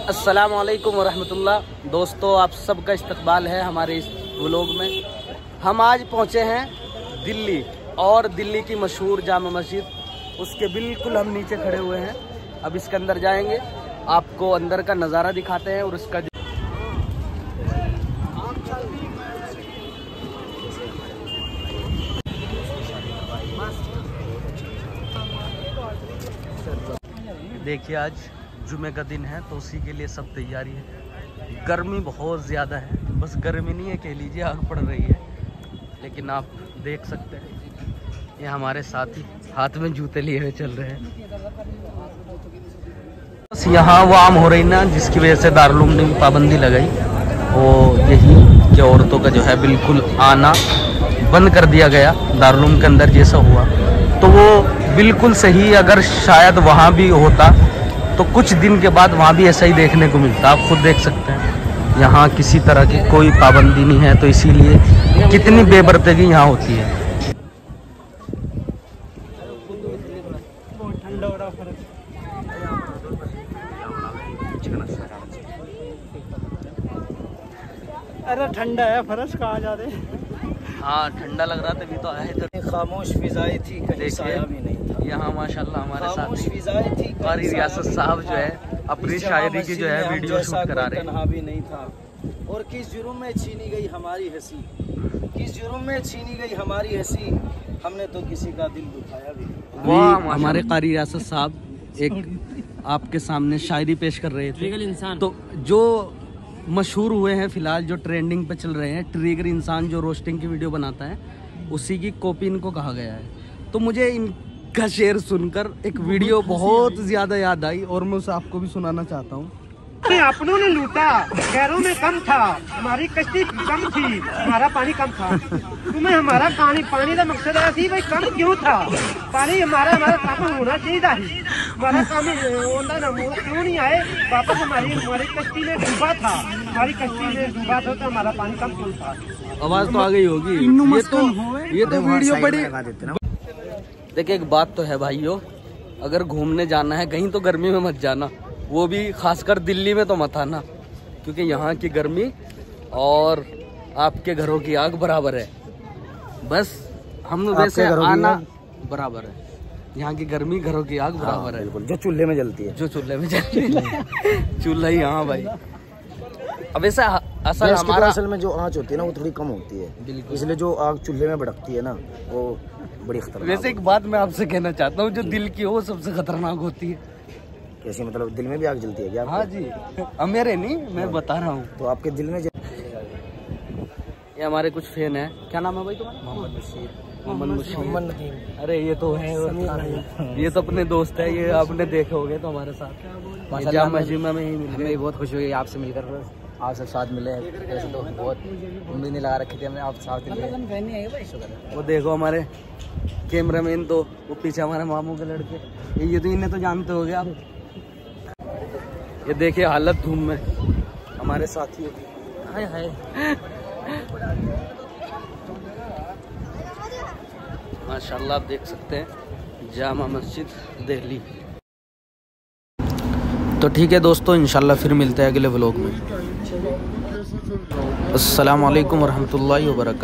अस्सलामु अलैकुम वरहमतुल्लाह। दोस्तों, आप सबका इस्तकबाल है हमारे इस व्लॉग में। हम आज पहुंचे हैं दिल्ली और दिल्ली की मशहूर जामा मस्जिद, उसके बिल्कुल हम नीचे खड़े हुए हैं। अब इसके अंदर जाएंगे, आपको अंदर का नज़ारा दिखाते हैं और उसका देखिए, आज जुमे का दिन है तो उसी के लिए सब तैयारी है। गर्मी बहुत ज़्यादा है, बस गर्मी नहीं है कह लीजिए, आग पड़ रही है। लेकिन आप देख सकते हैं ये हमारे साथी हाथ में जूते लिए हुए चल रहे हैं। बस यहाँ वो आम हो रही ना, जिसकी वजह से दारुल ने पाबंदी लगाई, वो यही कि औरतों का जो है बिल्कुल आना बंद कर दिया गया दारुल के अंदर। जैसा हुआ तो वो बिल्कुल सही, अगर शायद वहाँ भी होता तो कुछ दिन के बाद वहाँ भी ऐसा ही देखने को मिलता। आप खुद देख सकते हैं यहाँ किसी तरह की कोई पाबंदी नहीं है, तो इसीलिए कितनी बेबर्दगी यहाँ होती है। अरे ठंडा है, फर्श कहाँ जा रहे हैं। हाँ, ठंडा लग रहा था, अभी तो आए थे। खामोश फिजाएं थी, कहीं साया भी नहीं था। यहाँ माशाल्लाह हमारे साथ फिजाएं थी, कारी रियासत साहब जो है अपनी शायरी की जो है वीडियो शूट करा रहे हैं। भी नहीं था। और किस जुर्म में छीनी गई हमारी हंसी, किस जुर्म में छीनी गई हमारी हंसी, हमने तो किसी का दिल दुखाया भी नहीं। हमारे कारी रियासत साहब एक आपके सामने शायरी पेश कर रहे थे। तो जो मशहूर हुए हैं फिलहाल, जो ट्रेंडिंग पे चल रहे हैं, ट्रिगर इंसान जो रोस्टिंग की वीडियो बनाता है, उसी की कॉपी इनको कहा गया है। तो मुझे इनका शेर सुनकर एक वीडियो बहुत ज़्यादा याद आई और मैं उसे आपको भी सुनाना चाहता हूँ। अपनों ने लूटा, गैरों में कम था, हमारी कश्ती कम थी, हमारा पानी कम था। तुम्हें हमारा पानी का मकसद है थी भाई, कम क्यों था पानी, हमारा काम होना चाहिए था। हमारा काम होता ना, क्यों नहीं आए वापस। हमारी कश्ती में डूबा था, हमारी कश्ती में डूबा था तो हमारा पानी कम क्यों था। आवाज़ तो आ गई होगी। ये तो वीडियो बड़ी। देखिए, एक बात तो है भाइयों, अगर घूमने जाना है कहीं तो गर्मी में मत जाना, वो भी खासकर दिल्ली में तो मत आना, क्योंकि यहाँ की गर्मी और आपके घरों की आग बराबर है। बस हम वैसे आना बराबर है, यहाँ की गर्मी घरों की आग बराबर है। जो चूल्हे में जलती है, जो चूल्हे में जलती है चूल्हा ही। हाँ भाई, अब ऐसा असल में जो आँच होती है ना वो थोड़ी कम होती है, इसलिए जो आग चूल्हे में भड़कती है ना वो बड़ी खतरनाक। वैसे एक बात मैं आपसे कहना चाहता हूँ, जो दिल की हो वो सबसे खतरनाक होती है। कैसे मतलब, दिल में भी आग जलती है क्या? हाँ जी, मेरे नहीं, मैं बता रहा हूँ। तो आपके दिल में ये हमारे कुछ फैन है। क्या नाम है भाई तुम्हारा? मोहम्मद बशीर। अरे ये तो है, ये तो अपने दोस्त है, ये आपने देखे होंगे तो हमारे साथ जामा मस्जिद में ही मिले। हमें बहुत खुशी हुई आपसे मिलकर, आपसे साथ मिले। ऐसे तो बहुत उम्मीद नहीं लगा रखी थी हमने, आप साथ मिले। वो देखो हमारे कैमरामैन, तो वो पीछे हमारे मामू के लड़के, ये तो इन्हें तो जानते हो गए आप। ये देखिए हालत धूम में हमारे साथियों की, हाय हाय। माशाल्लाह, आप देख सकते हैं जामा मस्जिद दिल्ली। तो ठीक है दोस्तों, इंशाल्लाह फिर मिलते हैं अगले व्लॉग में। अस्सलाम वालेकुम वरहमतुल्लाहि वबरकातुहू।